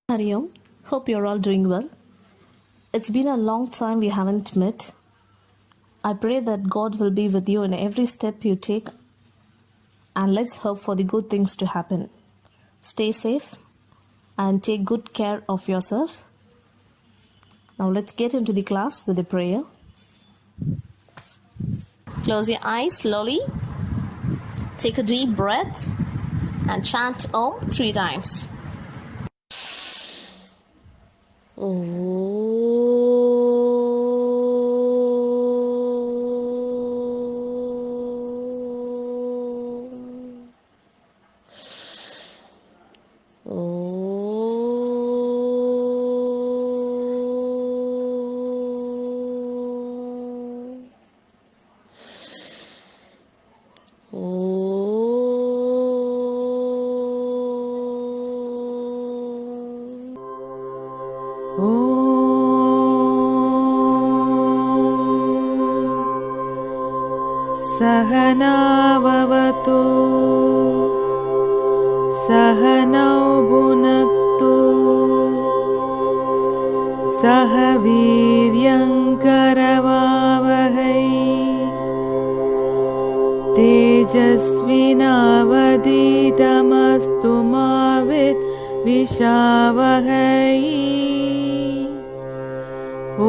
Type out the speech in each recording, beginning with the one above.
Hariom, hope you're all doing well. It's been a long time we haven't met. I pray that God will be with you in every step you take, and let's hope for the good things to happen. Stay safe and take good care of yourself. Now let's get into the class with a prayer. Close your eyes slowly. Take a deep breath and chant Om 3 times. सहनाववतु सहनौ भुनक्तु सह वीर्यङ्करवावहै तेजस्विनावधीतमस्तु मा विद्विषावहै ॐ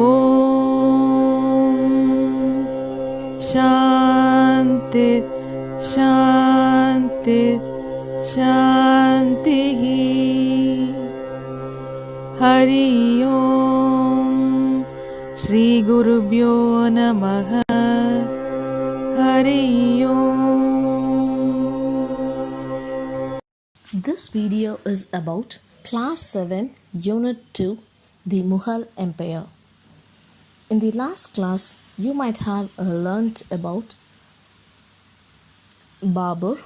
शान्ति शान्ति शान्तिः हरि ओम् श्रीगुरुभ्यो नमः हरि ओम्. This video is about Class 7, Unit 2, the Mughal Empire. In the last class, you might have learnt about Babur,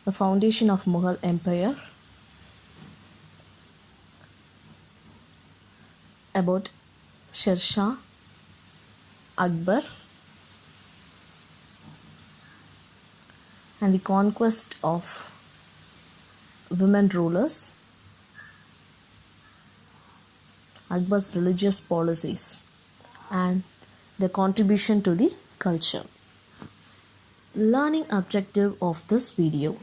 the foundation of Mughal Empire, about Sher Shah, Akbar, and the conquest of women rulers, Akbar's religious policies, and their contribution to the culture. Learning objective of this video.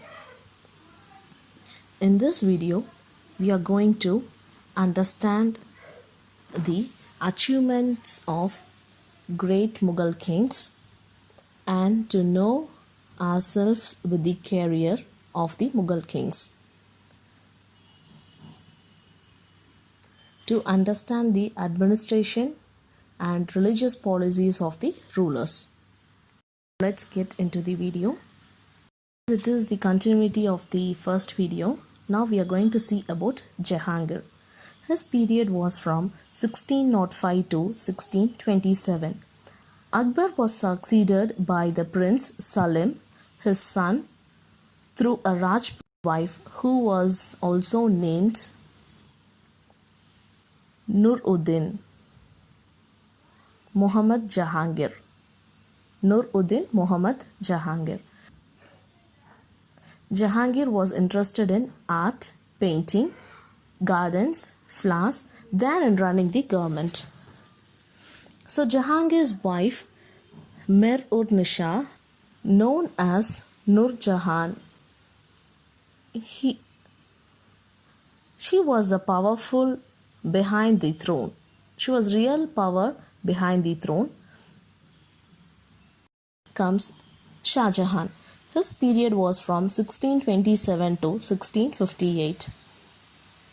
In this video, we are going to understand the achievements of great Mughal kings and to know ourselves with the career of the Mughal kings. To understand the administration and religious policies of the rulers. Let's get into the video. It is the continuity of the first video. Now we are going to see about Jahangir. His period was from 1605 to 1627. Akbar was succeeded by the Prince Salim, his son, through a Rajput wife who was also named Nur-Uddin Muhammad Jahangir. Nur-Uddin Muhammad Jahangir. Jahangir was interested in art, painting, gardens, flowers, than in running the government. So Jahangir's wife, Mir-ud-Nisha, known as Nur Jahan, she was a powerful behind the throne. She was real power behind the throne. Comes Shah Jahan. His period was from 1627 to 1658.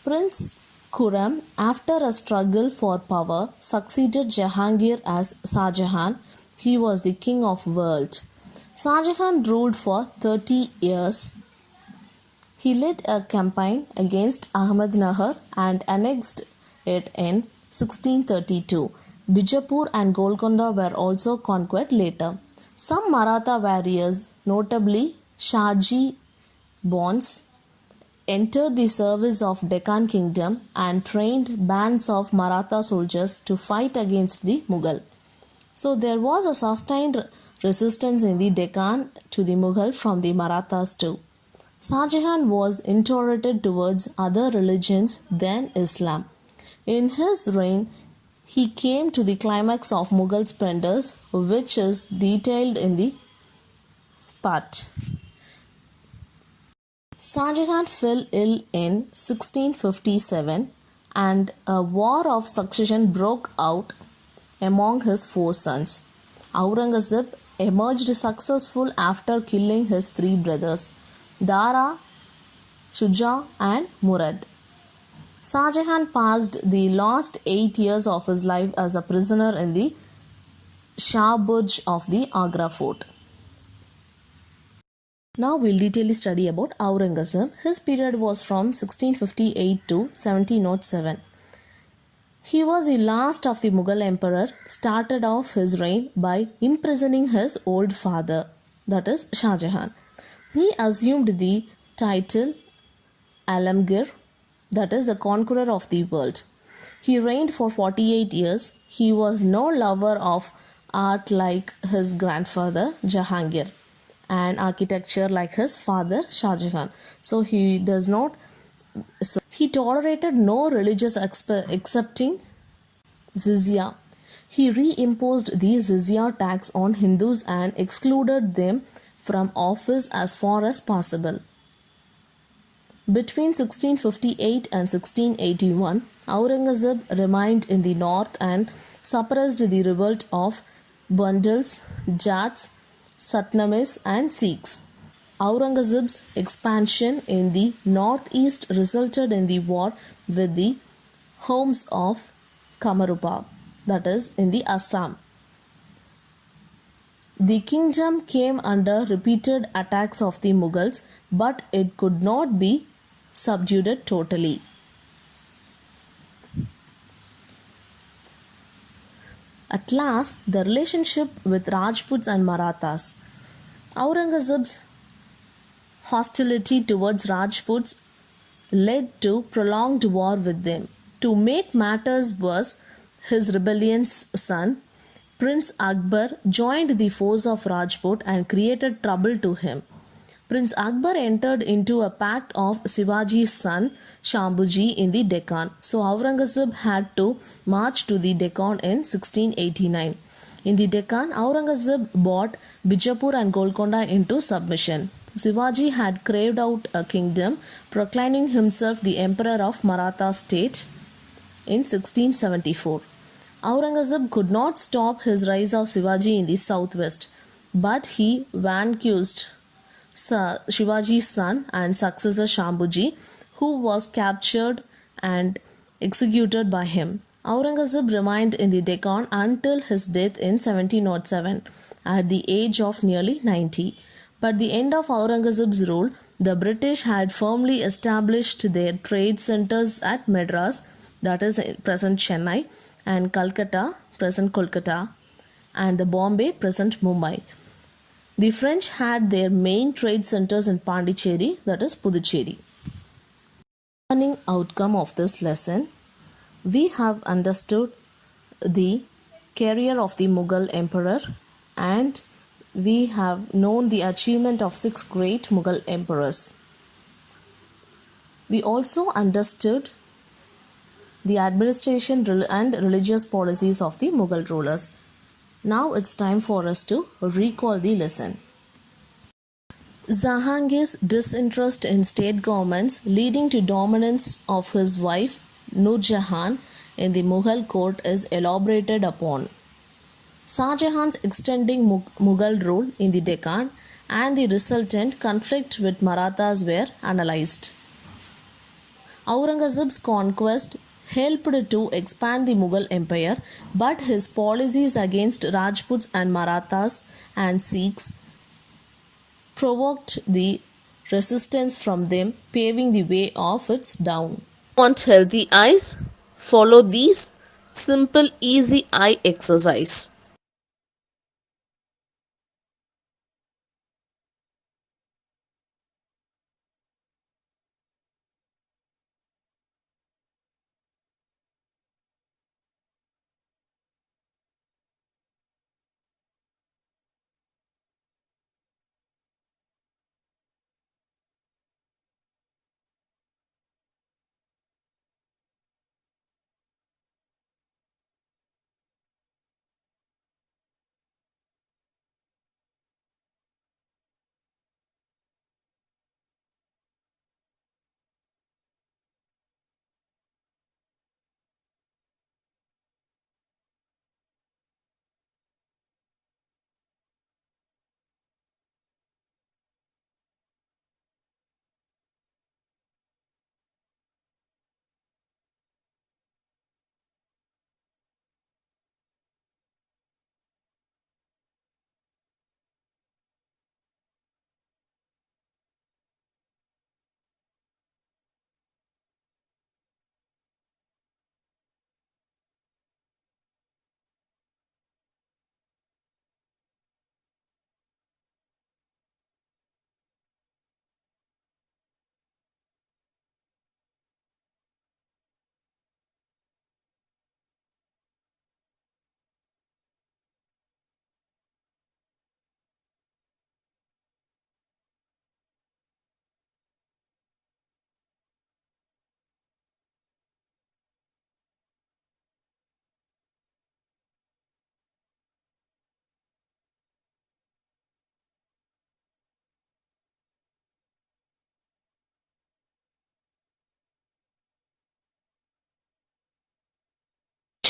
Prince Khurram, after a struggle for power, succeeded Jahangir as Shah Jahan. He was the king of the world. Shah Jahan ruled for 30 years. He led a campaign against Ahmednagar and annexed it in 1632. Bijapur and Golconda were also conquered later. Some Maratha warriors, notably Shaji Bons, entered the service of Deccan Kingdom and trained bands of Maratha soldiers to fight against the Mughal. So there was a sustained resistance in the Deccan to the Mughal from the Marathas too. Shah Jahan was intolerant towards other religions than Islam. In his reign, he came to the climax of Mughal splendors, which is detailed in the part. Shah Jahan fell ill in 1657 and a war of succession broke out among his four sons. Aurangzeb emerged successful after killing his three brothers, Dara, Shuja, and Murad. Shah Jahan passed the last 8 years of his life as a prisoner in the Shah Burj of the Agra fort. Now we'll detail study about Aurangzeb. His period was from 1658 to 1707. He was the last of the Mughal emperor, started off his reign by imprisoning his old father, that is Shah Jahan. He assumed the title Alamgir, that is the conqueror of the world. He reigned for 48 years. He was no lover of art like his grandfather Jahangir and architecture like his father Shah Jahan. So he tolerated no religious excepting jizya. He reimposed the jizya tax on Hindus and excluded them from office as far as possible. Between 1658 and 1681, Aurangzeb remained in the north and suppressed the revolt of Bundals, Jats, Satnamis, and Sikhs. Aurangzeb's expansion in the northeast resulted in the war with the Homs of Kamarupa, that is, in the Assam. The kingdom came under repeated attacks of the Mughals, but it could not be subdued totally. At last, the relationship with Rajputs and Marathas. Aurangzeb's hostility towards Rajputs led to prolonged war with them. To make matters worse, his rebellious son, Prince Akbar, joined the force of Rajput and created trouble to him. Prince Akbar entered into a pact of Shivaji's son Shambhuji in the Deccan. So Aurangzeb had to march to the Deccan in 1689. In the Deccan, Aurangzeb brought Bijapur and Golconda into submission. Shivaji had craved out a kingdom, proclaiming himself the emperor of Maratha state in 1674. Aurangzeb could not stop his rise of Shivaji in the southwest, but he vanquished Shivaji's son and successor Shambhuji, who was captured and executed by him. Aurangzeb remained in the Deccan until his death in 1707 at the age of nearly 90. By the end of Aurangzeb's rule, the British had firmly established their trade centers at Madras, that is present Chennai, and Calcutta, present Kolkata, and the Bombay, present Mumbai. The French had their main trade centers in Pondicherry, that is Puducherry. Learning outcome of this lesson, we have understood the career of the Mughal emperor and we have known the achievement of 6 great Mughal emperors. We also understood the administration and religious policies of the Mughal rulers. Now it's time for us to recall the lesson. Jahangir's disinterest in state governments, leading to dominance of his wife Nur Jahan in the Mughal court, is elaborated upon. Shah Jahan's extending Mughal rule in the Deccan and the resultant conflict with Marathas were analyzed. Aurangzeb's conquest helped to expand the Mughal empire, but his policies against Rajputs and Marathas and Sikhs provoked the resistance from them, paving the way of its down. Want healthy eyes? Follow these simple, easy eye exercise.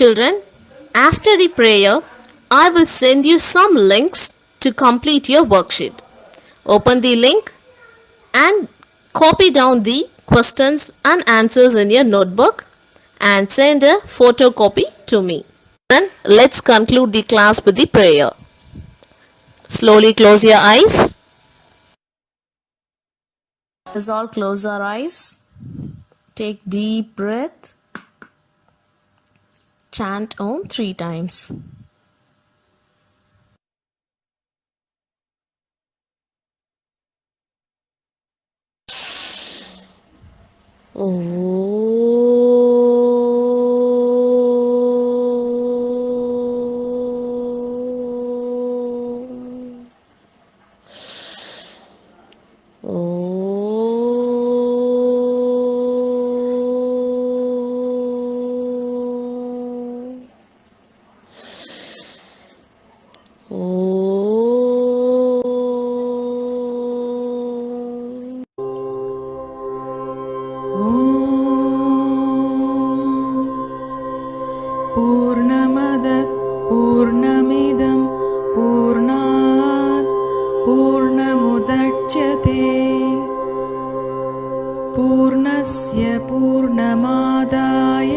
Children, after the prayer, I will send you some links to complete your worksheet. Open the link and copy down the questions and answers in your notebook and send a photocopy to me. And let's conclude the class with the prayer. Slowly close your eyes. Let's all close our eyes. Take deep breath. Chant Om 3 times. पूर्णमद पूर्णमिदं पूर्णात् पूर्णमुदच्यते पूर्णस्य पूर्णमादाय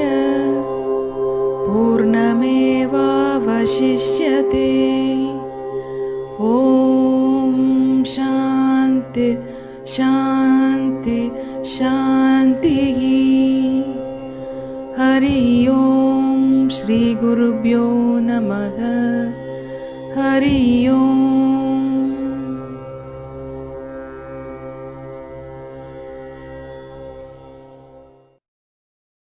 पूर्णमेवावशिष्यते ॐ शान्ति शान्ति शान्तिः हरि ओम श्री गुरुभ्यो नमः हरि ओम।